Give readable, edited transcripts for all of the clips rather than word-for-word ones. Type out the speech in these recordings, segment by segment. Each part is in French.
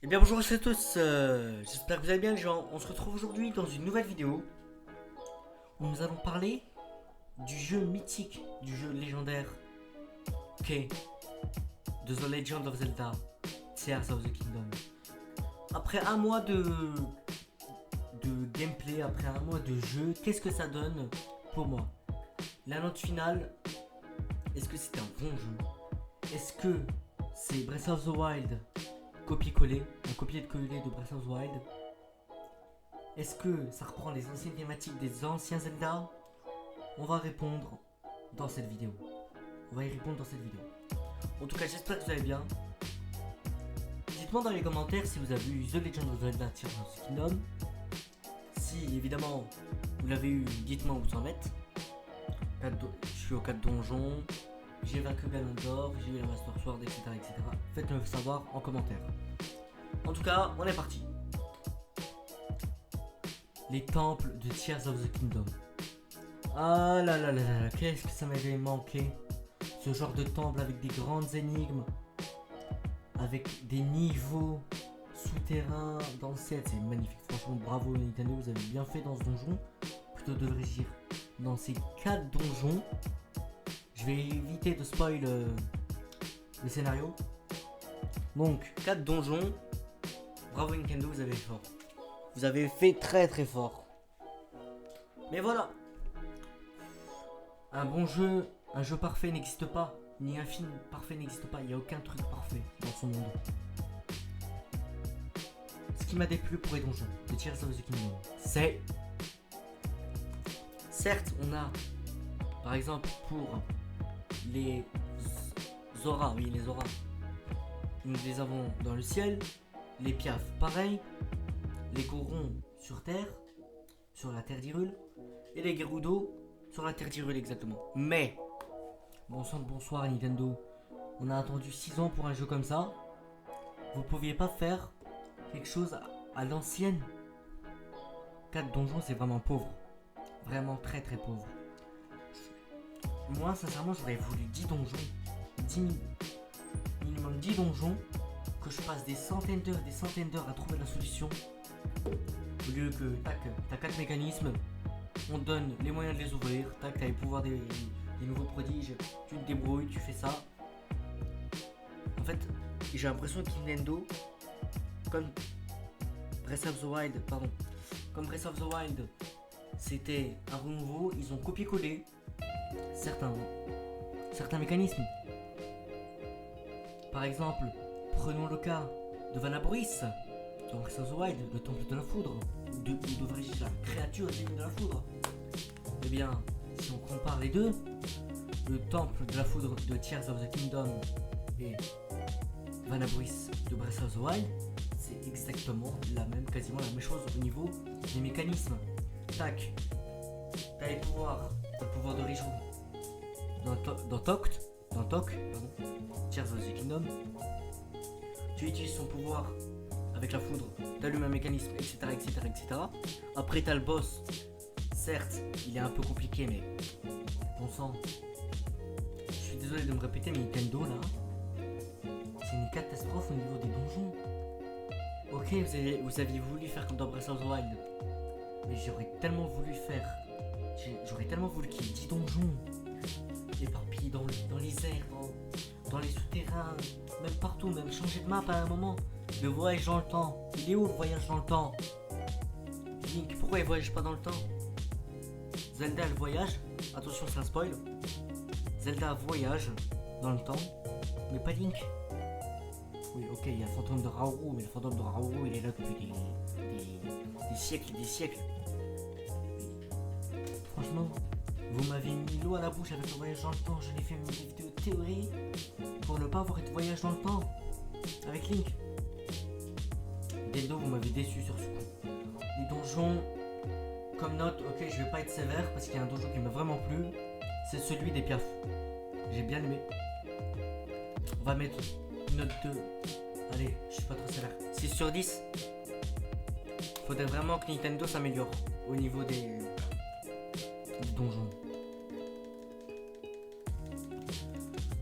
Eh bien bonjour à tous, j'espère que vous allez bien les gens. On se retrouve aujourd'hui dans une nouvelle vidéo où nous allons parler du jeu mythique, du jeu légendaire qu'est The Legend of Zelda Tears of the Kingdom. Après un mois de gameplay, après un mois de jeu, qu'est-ce que ça donne pour moi? La note finale, est-ce que c'est un bon jeu? Est-ce que c'est Breath of the Wild copier-coller, un copier-coller de Breath of the Wild? Est-ce que ça reprend les anciennes thématiques des anciens Zelda? On va répondre dans cette vidéo. On va y répondre dans cette vidéo. En tout cas, j'espère que vous allez bien. Dites-moi dans les commentaires si vous avez eu The Legend of Zelda Tears of the Kingdom. Si évidemment vous l'avez eu, dites-moi où vous en êtes. Je suis au 4 donjons, j'ai vaincu Ganondorf, j'ai eu la Master Sword, etc. etc. Faites-le savoir en commentaire. En tout cas, on est parti. Les temples de Tears of the Kingdom. Ah là là là là, qu'est-ce que ça m'avait manqué. Ce genre de temple avec des grandes énigmes, avec des niveaux souterrains dans le set, c'est magnifique. Franchement, bravo Nintendo, vous avez bien fait dans ce donjon. Plutôt devrais-je dire dans ces 4 donjons. Je vais éviter de spoil le scénario. Donc, 4 donjons. Bravo Nintendo, vous avez fait fort. Vous avez fait très très fort. Mais voilà. Un bon jeu, un jeu parfait n'existe pas. Ni un film parfait n'existe pas. Il n'y a aucun truc parfait dans ce monde. Ce qui m'a déplu pour les donjons de Tears of the Kingdom, c'est... Certes, on a, par exemple, pour les Zora, oui, les Zora, nous les avons dans le ciel, les Piaf, pareil, les Gorons sur Terre, sur la Terre d'Hyrule, et les Gerudo sur la Terre d'Hyrule, exactement. Mais, bon sang de bonsoir Nintendo, on a attendu 6 ans pour un jeu comme ça, vous pouviez pas faire quelque chose à l'ancienne? 4 donjons, c'est vraiment pauvre. Vraiment très très pauvre. Moi, sincèrement, j'aurais voulu 10 donjons. 10 minimum 10 donjons. Que je passe des centaines d'heures à trouver la solution. Au lieu que, tac, t'as 4 mécanismes. On te donne les moyens de les ouvrir. Tac, t'as les pouvoirs des nouveaux prodiges. Tu te débrouilles, tu fais ça. En fait, j'ai l'impression que Nintendo, comme Breath of the Wild, comme Breath of the Wild, c'était un renouveau, ils ont copié-collé certains mécanismes. Par exemple, prenons le cas de Vanaboris dans Breath of the Wild, le temple de la foudre, ou devrais-je dire la créature divine de la foudre. Eh bien, si on compare les deux, le temple de la foudre de Tears of the Kingdom et Vanaboris de Breath of the Wild, c'est exactement quasiment la même chose au niveau des mécanismes. Tac, t'as les pouvoirs, t'as le pouvoir de Riju dans Tok, Tears of the Kingdom. Tu utilises son pouvoir avec la foudre, t'allumes un mécanisme, etc., etc., etc. Après t'as le boss, certes, il est un peu compliqué, mais bon sang. Je suis désolé de me répéter, mais Nintendo là, c'est une catastrophe au niveau des donjons. Ok, vous aviez voulu faire comme dans Breath of the Wild. Mais j'aurais tellement voulu qu'il y ait 10 donjons éparpillés dans les airs, dans les souterrains, même partout, même changer de map à un moment. Le voyage dans le temps, il est où le voyage dans le temps? Link, pourquoi il voyage pas dans le temps? Zelda elle voyage, attention c'est un spoil. Zelda voyage dans le temps, mais pas Link. Oui ok, il y a le fantôme de Raoru, mais le fantôme de Raoru il est là depuis des siècles et des siècles. Franchement, vous m'avez mis l'eau à la bouche avec le voyage dans le temps. Je l'ai fait une vidéo théorie pour ne pas avoir de voyage dans le temps avec Link. Nintendo, vous m'avez déçu sur ce coup. Les donjons, comme note, ok, je vais pas être sévère parce qu'il y a un donjon qui m'a vraiment plu. C'est celui des Piaf. J'ai bien aimé. On va mettre une note 2. Allez, je suis pas trop sévère. 6 sur 10. Faudrait vraiment que Nintendo s'améliore au niveau des donjons.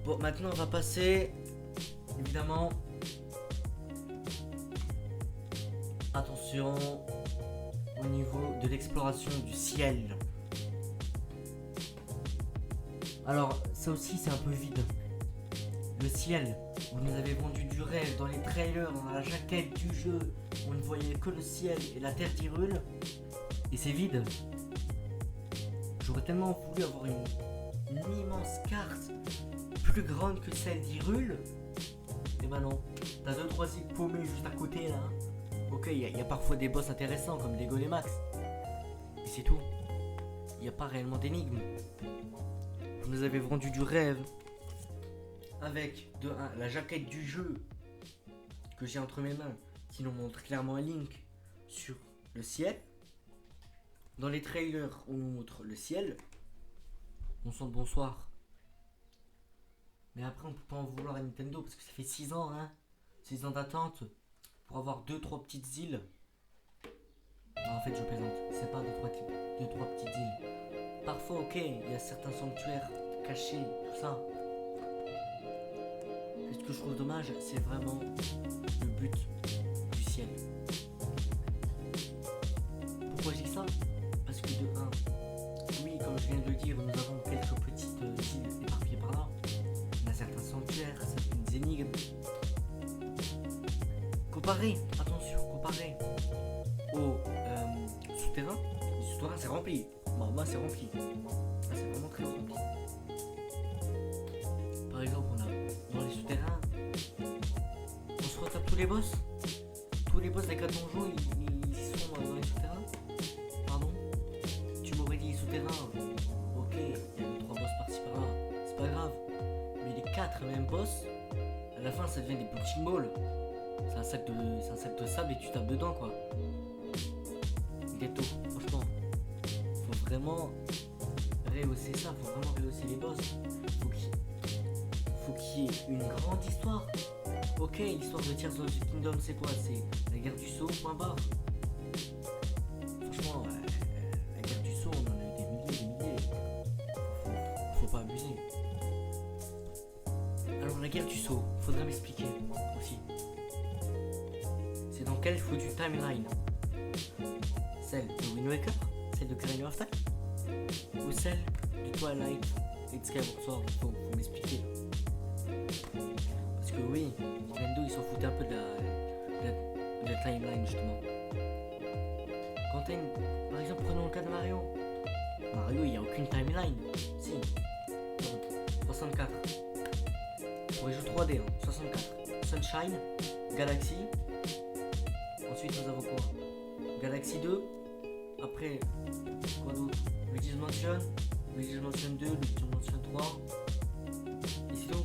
Bon, maintenant on va passer évidemment Attention au niveau de l'exploration du ciel. Alors, ça aussi, c'est un peu vide. Le ciel, vous nous avez vendu du rêve dans les trailers, dans la jaquette du jeu. On ne voyait que le ciel et la terre d'Hyrule. Et c'est vide. J'aurais tellement voulu avoir une immense carte plus grande que celle d'Hyrule. Et bah non, t'as 2-3 îles paumées juste à côté là. Ok, il y a parfois des boss intéressants comme les Golémax. Mais c'est tout. Il n'y a pas réellement d'énigmes. Vous nous avez vendu du rêve. Avec de 1 la jaquette du jeu que j'ai entre mes mains qui nous montre clairement un link sur le ciel. Dans les trailers on nous montre le ciel. On sent le bonsoir. Mais après on peut pas en vouloir à Nintendo parce que ça fait 6 ans 6 ans d'attente pour avoir 2-3 petites îles. Non, en fait je plaisante, c'est pas 2-3 petites îles. Parfois ok, il y a certains sanctuaires cachés, tout ça. Et ce que je trouve dommage, c'est vraiment le but du ciel. Pourquoi je dis ça? Parce que de 1, oui, comme je viens de le dire, nous avons quelques petites îles éparpillées par là. On a certains sanctuaires, certaines énigmes. Comparé, attention, comparé au souterrain, le souterrain c'est rempli. Moi c'est rempli. Là c'est vraiment très rempli. Par exemple, on a dans les souterrains, on se retape tous les boss. Tous les boss des 4 donjons, ils sont dans les souterrains. Pardon? Tu m'aurais dit souterrains. Ok, il y a 2-3 boss par-ci par-là. C'est pas grave. Mais les 4 mêmes boss, à la fin ça devient des punching balls. C'est un sac de sable et tu tapes dedans quoi. Ghetto, franchement. Faut vraiment rehausser ça, faut vraiment rehausser les boss. Faut qu'il y ait une grande histoire. Ok, l'histoire de Tears of the Kingdom c'est quoi? C'est la guerre du sceau, point barre. Franchement, la guerre du sceau, on en a eu des milliers. Faut pas abuser. Alors la guerre du sceau, faudrait m'expliquer aussi. C'est dans quelle foutue timeline? Celle de Wind Waker? Celle de Ocarina of Time? Ou celle du Twilight et de Skyward Sword? Faut m'expliquer. Parce que oui, Nintendo ils s'en foutaient un peu de la timeline justement. Quand t'as par exemple, prenons le cas de Mario. Mario, il n'y a aucune timeline. Si. 64. Pour les jeux 3D, 64. Sunshine, Galaxy. Ensuite, nous avons quoi? Galaxy 2. Après, quoi d'autre? Luigi's Mansion. Luigi's Mansion 2, Luigi's Mansion 3. Et c'est tout.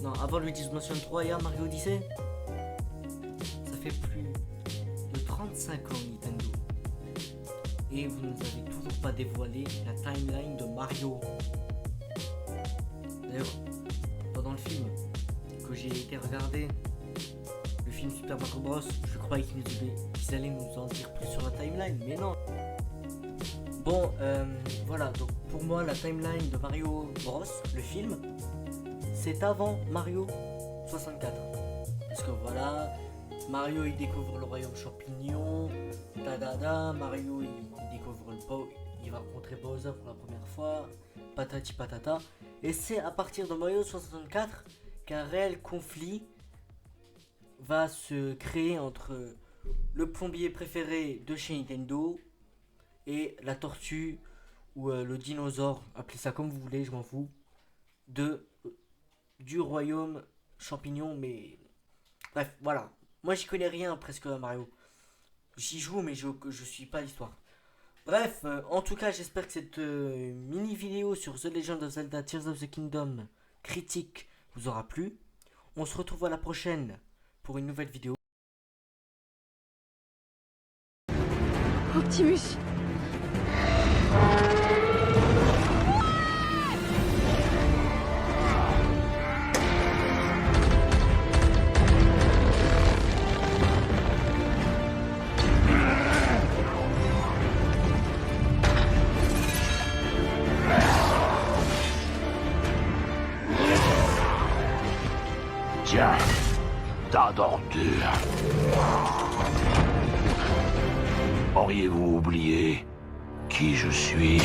Non, avant Luigi's Mansion 3, il y a Mario Odyssey. Ça fait plus de 35 ans Nintendo. Et vous nous avez toujours pas dévoilé la timeline de Mario. D'ailleurs, pendant le film que j'ai été regarder, le film Super Mario Bros, je croyais qu'ils allaient nous en dire plus sur la timeline, mais non. Bon, voilà, donc pour moi la timeline de Mario Bros, le film, c'est avant Mario 64. Parce que voilà, Mario il découvre le royaume champignon, Mario il découvre il va rencontrer Bowser pour la première fois, patati patata. Et c'est à partir de Mario 64 qu'un réel conflit va se créer entre le plombier préféré de chez Nintendo et la tortue ou le dinosaure, appelez ça comme vous voulez, je m'en fous, du royaume champignon. Mais bref, voilà, moi j'y connais rien presque à Mario, j'y joue mais je suis pas l'histoire. Bref, en tout cas j'espère que cette mini vidéo sur The Legend of Zelda Tears of the Kingdom critique vous aura plu. On se retrouve à la prochaine pour une nouvelle vidéo. Optimus. Tiens, tas d'ordures. Auriez-vous oublié qui je suis?